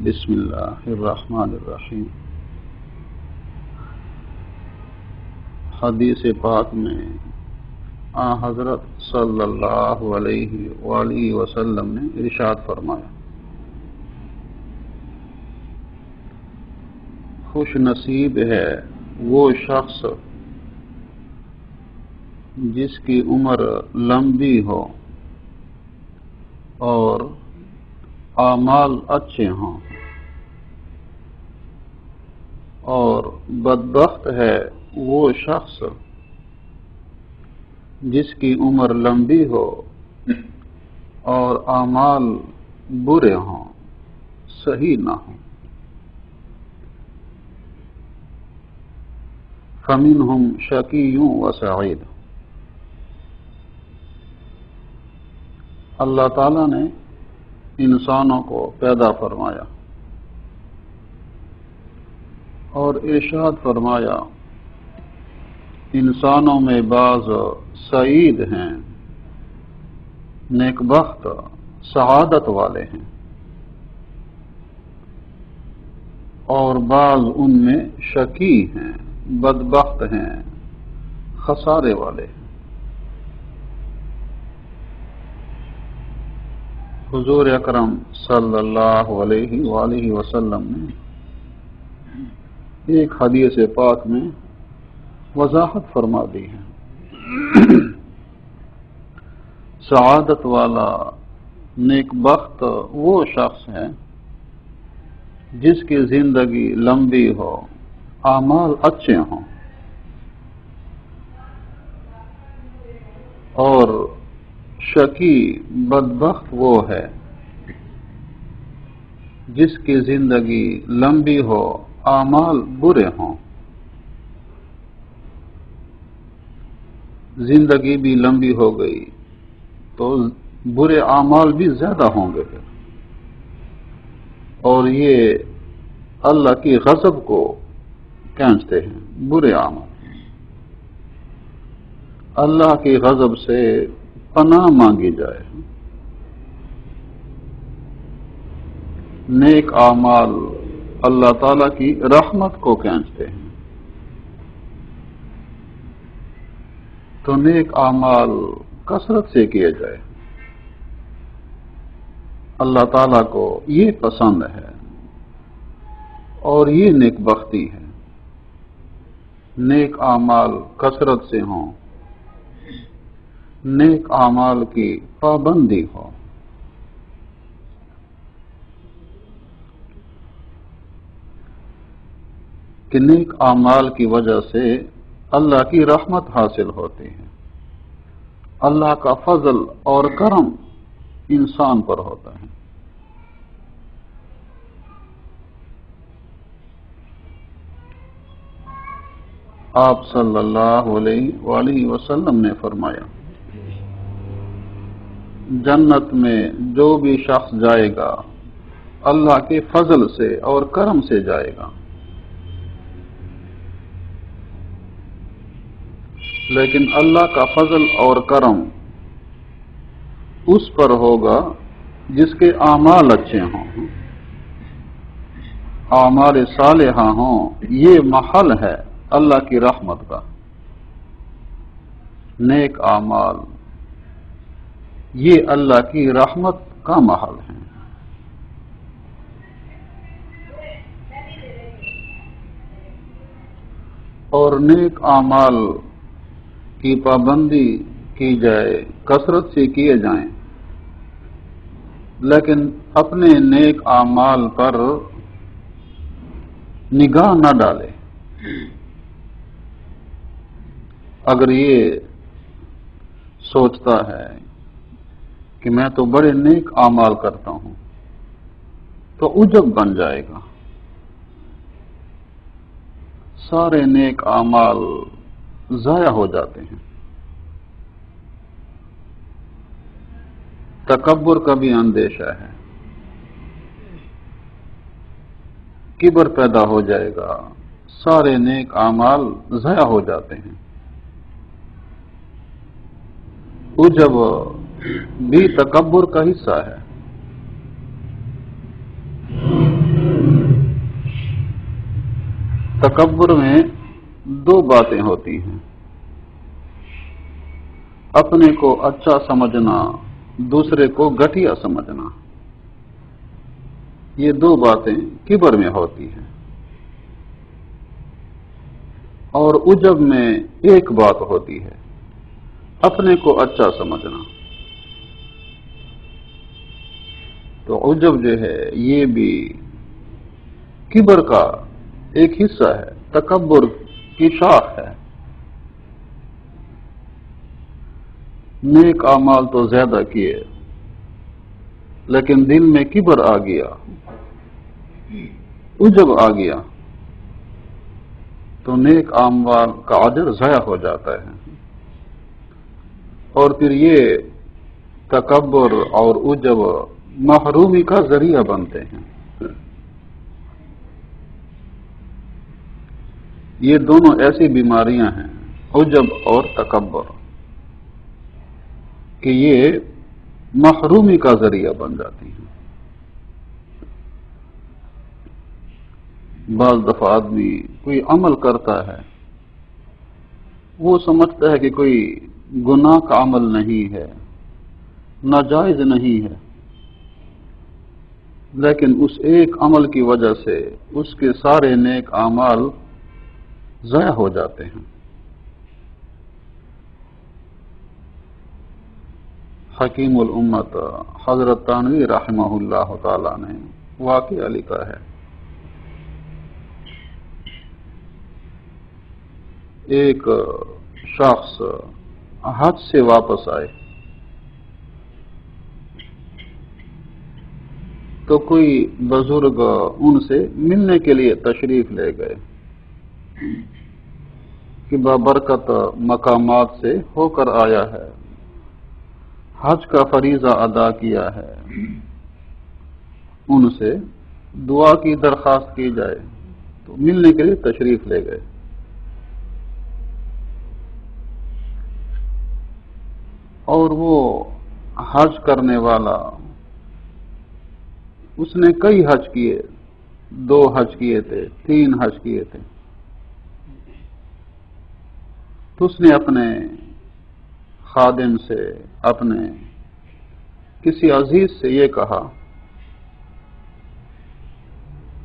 بسم اللہ الرحمن الرحیم۔ حدیث پاک میں حضرت صلی اللہ علیہ وآلہ وسلم نے ارشاد فرمایا، خوش نصیب ہے وہ شخص جس کی عمر لمبی ہو اور اعمال اچھے ہوں، اور بدبخت ہے وہ شخص جس کی عمر لمبی ہو اور اعمال برے ہوں، صحیح نہ ہوں۔ فمنہم شقی و سعید۔ اللہ تعالیٰ نے انسانوں کو پیدا فرمایا اور ارشاد فرمایا، انسانوں میں بعض سعید ہیں، نیک بخت، سعادت والے ہیں، اور بعض ان میں شقی ہیں، بدبخت ہیں، خسارے والے ہیں۔ حضور اکرم صلی اللہ علیہ وآلہ وسلم نے ایک حدیث پاک میں وضاحت فرما دی ہے، سعادت والا نیک بخت وہ شخص ہے جس کی زندگی لمبی ہو، اعمال اچھے ہوں، اور شقی بدبخت وہ ہے جس کی زندگی لمبی ہو، اعمال برے ہوں۔ زندگی بھی لمبی ہو گئی تو برے اعمال بھی زیادہ ہوں گے، اور یہ اللہ کی غضب کو کھینچتے ہیں برے اعمال۔ اللہ کی غضب سے پناہ مانگی جائے۔ نیک اعمال اللہ تعالی کی رحمت کو کھینچتے ہیں، تو نیک اعمال کثرت سے کیے جائے۔ اللہ تعالیٰ کو یہ پسند ہے اور یہ نیک بختی ہے، نیک اعمال کثرت سے ہوں، نیک اعمال کی پابندی ہو۔ کہ نیک اعمال کی وجہ سے اللہ کی رحمت حاصل ہوتی ہے، اللہ کا فضل اور کرم انسان پر ہوتا ہے۔ آپ صلی اللہ علیہ وآلہ وسلم نے فرمایا، جنت میں جو بھی شخص جائے گا اللہ کے فضل سے اور کرم سے جائے گا، لیکن اللہ کا فضل اور کرم اس پر ہوگا جس کے اعمال اچھے ہوں، اعمال صالحہ ہوں۔ یہ محل ہے اللہ کی رحمت کا، نیک اعمال یہ اللہ کی رحمت کا محل ہے۔ اور نیک اعمال کی پابندی کی جائے، کثرت سے کیے جائیں، لیکن اپنے نیک اعمال پر نگاہ نہ ڈالے۔ اگر یہ سوچتا ہے کہ میں تو بڑے نیک اعمال کرتا ہوں، تو عجب بن جائے گا، سارے نیک اعمال ضائع ہو جاتے ہیں۔ تکبر کا بھی اندیشہ ہے، کبر پیدا ہو جائے گا، سارے نیک اعمال ضائع ہو جاتے ہیں۔ عجب بھی تکبر کا حصہ ہے۔ تکبر میں دو باتیں ہوتی ہیں، اپنے کو اچھا سمجھنا، دوسرے کو گھٹیا سمجھنا۔ یہ دو باتیں کبر میں ہوتی ہیں، اور عجب میں ایک بات ہوتی ہے، اپنے کو اچھا سمجھنا۔ تو عجب جو ہے یہ بھی کبر کا ایک حصہ ہے، تکبر کی شاخ ہے۔ نیک اعمال تو زیادہ کیے لیکن دل میں کبر آ گیا، عجب آ گیا، تو نیک اعمال کا اجر ضائع ہو جاتا ہے، اور پھر یہ تکبر اور عجب محرومی کا ذریعہ بنتے ہیں۔ یہ دونوں ایسی بیماریاں ہیں، عجب اور تکبر، کہ یہ محرومی کا ذریعہ بن جاتی ہیں۔ بعض دفعہ آدمی کوئی عمل کرتا ہے، وہ سمجھتا ہے کہ کوئی گناہ کا عمل نہیں ہے، ناجائز نہیں ہے، لیکن اس ایک عمل کی وجہ سے اس کے سارے نیک اعمال ضائع ہو جاتے ہیں۔ حکیم الامت حضرت تھانوی رحمہ اللہ تعالی نے واقعہ لکھا ہے، ایک شخص حج سے واپس آئے تو کوئی بزرگ ان سے ملنے کے لیے تشریف لے گئے کہ بابرکت مقامات سے ہو کر آیا ہے، حج کا فریضہ ادا کیا ہے، ان سے دعا کی درخواست کی جائے، تو ملنے کے لیے تشریف لے گئے۔ اور وہ حج کرنے والا، اس نے کئی حج کیے، 2 حج کیے تھے، 3 حج کیے تھے، تو اس نے اپنے خادم سے، اپنے کسی عزیز سے یہ کہا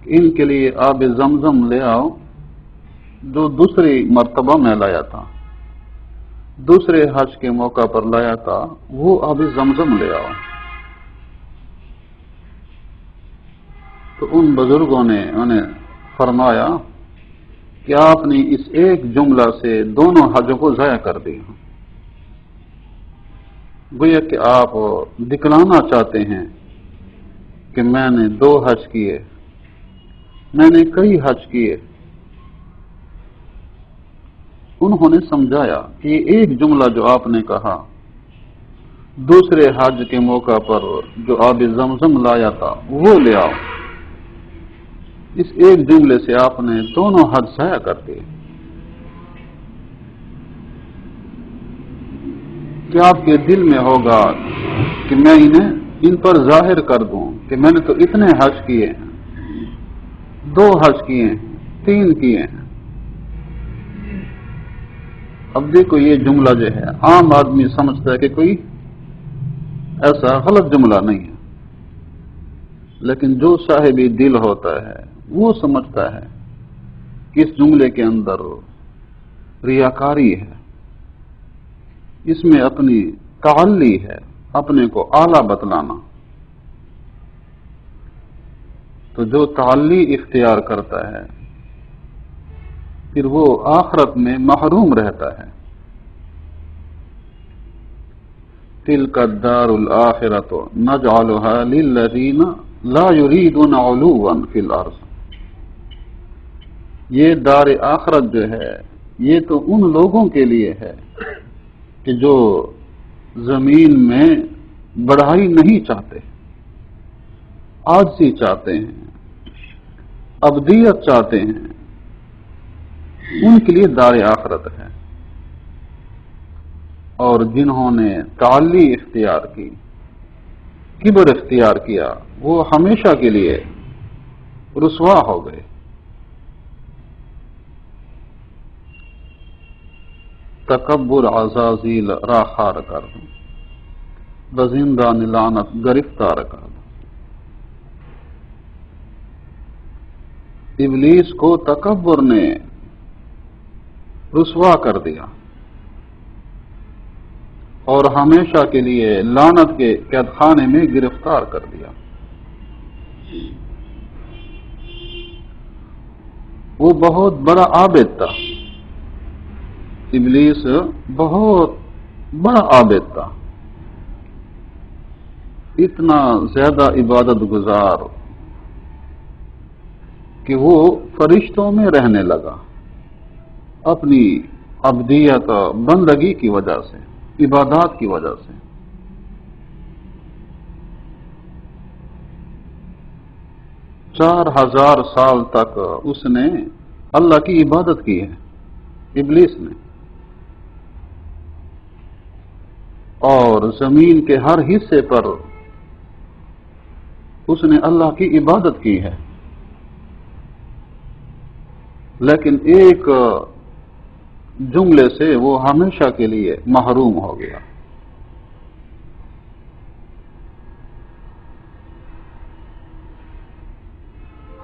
کہ ان کے لیے آب زمزم لے آؤ جو دوسری مرتبہ میں لایا تھا، دوسرے حج کے موقع پر لایا تھا، وہ آب زمزم لے آؤ۔ تو ان بزرگوں نے انہیں فرمایا کہ آپ نے اس ایک جملہ سے دونوں حجوں کو ضائع کر دیا، گویا کہ آپ دکھلانا چاہتے ہیں کہ میں نے 2 حج کیے، میں نے کئی حج کیے۔ انہوں نے سمجھایا کہ یہ ایک جملہ جو آپ نے کہا، دوسرے حج کے موقع پر جو آب زمزم لایا تھا وہ لے آؤ، اس ایک جملے سے آپ نے دونوں حج ضائع کر دیے۔ کیا آپ کے دل میں ہوگا کہ میں انہیں ان پر ظاہر کر دوں کہ میں نے تو اتنے حج کیے ہیں، 2 حج کیے ہیں، 3 کیے ہیں۔ اب دیکھو یہ جملہ جو ہے عام آدمی سمجھتا ہے کہ کوئی ایسا غلط جملہ نہیں ہے، لیکن جو صاحب دل ہوتا ہے وہ سمجھتا ہے کہ اس جملے کے اندر ریاکاری ہے، اس میں اپنی تعلی ہے، اپنے کو اعلیٰ بتلانا۔ تو جو تعلی اختیار کرتا ہے پھر وہ آخرت میں محروم رہتا ہے۔ تلک الدار الآخرۃ نجعلها للذین لا یریدون علوا فی الارض، یہ دار آخرت جو ہے یہ تو ان لوگوں کے لیے ہے کہ جو زمین میں بڑھائی نہیں چاہتے، عاجزی چاہتے ہیں، ابدیت چاہتے ہیں، ان کے لیے دار آخرت ہے۔ اور جنہوں نے تعلی اختیار کی، کبر اختیار کیا، وہ ہمیشہ کے لیے رسوا ہو گئے۔ تکبر عزازیل راخار کر دوں، بزندان لعنت گرفتار کر دوں۔ ابلیس کو تکبر نے رسوا کر دیا اور ہمیشہ کے لیے لعنت کے قید خانے میں گرفتار کر دیا۔ وہ بہت بڑا عابد تھا، ابلیس بہت بڑا عابد تھا، اتنا زیادہ عبادت گزار کہ وہ فرشتوں میں رہنے لگا اپنی عبدیت بندگی کی وجہ سے، عبادات کی وجہ سے۔ 4000 سال تک اس نے اللہ کی عبادت کی ہے، ابلیس نے، اور زمین کے ہر حصے پر اس نے اللہ کی عبادت کی ہے، لیکن ایک جملے سے وہ ہمیشہ کے لیے محروم ہو گیا۔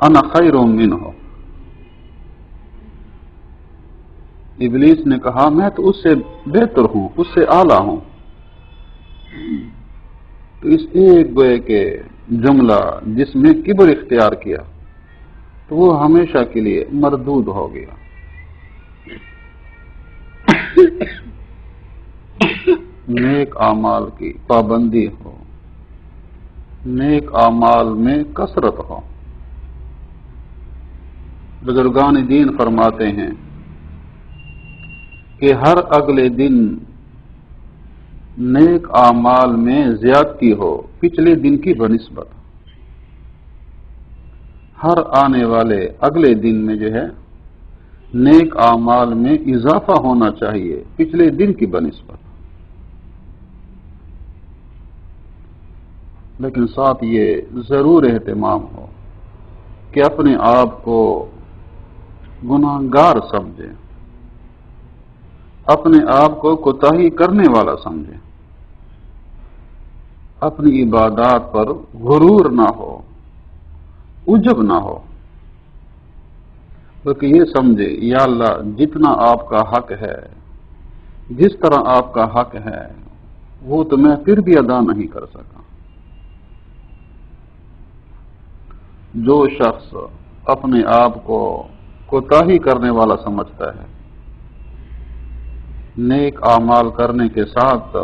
انا خیر منہ، ابلیس نے کہا میں تو اس سے بہتر ہوں، اس سے اعلیٰ ہوں۔ تو اس ایک گوئے کے جملہ جس میں کبر اختیار کیا تو وہ ہمیشہ کے لیے مردود ہو گیا۔ نیک اعمال کی پابندی ہو، نیک اعمال میں کثرت ہو۔ بزرگان دین فرماتے ہیں کہ ہر اگلے دن نیک اعمال میں زیادتی ہو پچھلے دن کی بنسبت، ہر آنے والے اگلے دن میں جو ہے نیک اعمال میں اضافہ ہونا چاہیے پچھلے دن کی بنسبت، لیکن ساتھ یہ ضرور اہتمام ہو کہ اپنے آپ کو گناہگار سمجھے، اپنے آپ کو کوتاہی کرنے والا سمجھے، اپنی عبادات پر غرور نہ ہو، عجب نہ ہو، بلکہ یہ سمجھے یا اللہ جتنا آپ کا حق ہے، جس طرح آپ کا حق ہے وہ تو میں پھر بھی ادا نہیں کر سکا۔ جو شخص اپنے آپ کو کوتاہی کرنے والا سمجھتا ہے، نیک اعمال کرنے کے ساتھ،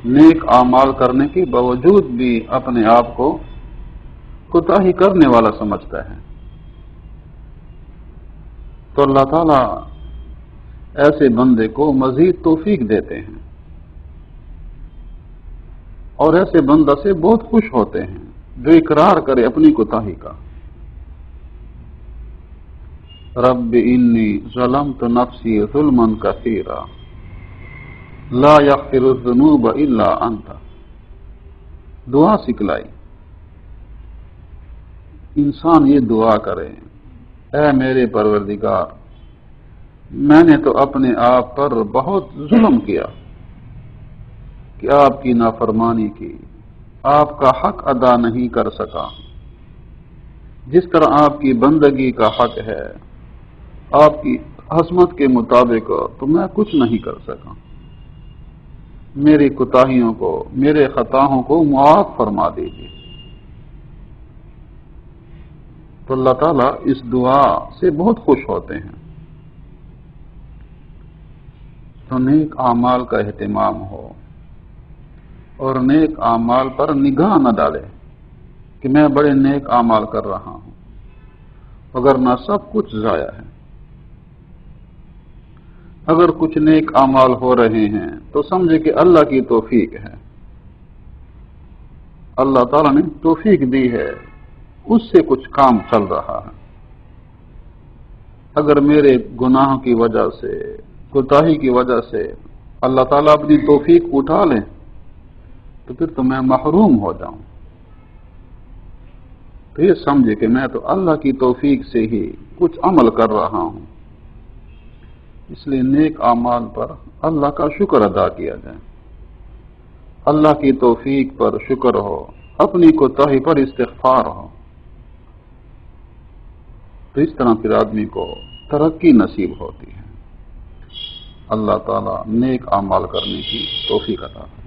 نیک اعمال کرنے کے باوجود بھی اپنے آپ کو کوتاہی کرنے والا سمجھتا ہے، تو اللہ تعالیٰ ایسے بندے کو مزید توفیق دیتے ہیں اور ایسے بندہ سے بہت خوش ہوتے ہیں جو اقرار کرے اپنی کوتاہی کا۔ رب انی ظلمت نفسی ظلما کثیرا لا یغفر الذنوب الا انت، دعا سکھلائی، انسان یہ دعا کرے اے میرے پروردگار میں نے تو اپنے آپ پر بہت ظلم کیا کہ آپ کی نافرمانی کی، آپ کا حق ادا نہیں کر سکا، جس طرح آپ کی بندگی کا حق ہے آپ کی عظمت کے مطابق تو میں کچھ نہیں کر سکا، میری کوتاہیوں کو، میرے خطاؤں کو معاف فرما دیجیے۔ تو اللہ تعالیٰ اس دعا سے بہت خوش ہوتے ہیں۔ تو نیک اعمال کا اہتمام ہو اور نیک اعمال پر نگاہ نہ ڈالے کہ میں بڑے نیک اعمال کر رہا ہوں، اگر نہ سب کچھ ضائع ہے۔ اگر کچھ نیک اعمال ہو رہے ہیں تو سمجھے کہ اللہ کی توفیق ہے، اللہ تعالیٰ نے توفیق دی ہے، اس سے کچھ کام چل رہا ہے۔ اگر میرے گناہوں کی وجہ سے، کوتاہی کی وجہ سے اللہ تعالیٰ اپنی توفیق اٹھا لیں تو پھر تو میں محروم ہو جاؤں۔ تو یہ سمجھے کہ میں تو اللہ کی توفیق سے ہی کچھ عمل کر رہا ہوں، اس لیے نیک اعمال پر اللہ کا شکر ادا کیا جائے، اللہ کی توفیق پر شکر ہو، اپنی کوتاہی پر استغفار ہو، تو اس طرح پھر آدمی کو ترقی نصیب ہوتی ہے۔ اللہ تعالیٰ نیک اعمال کرنے کی توفیق عطا کرے۔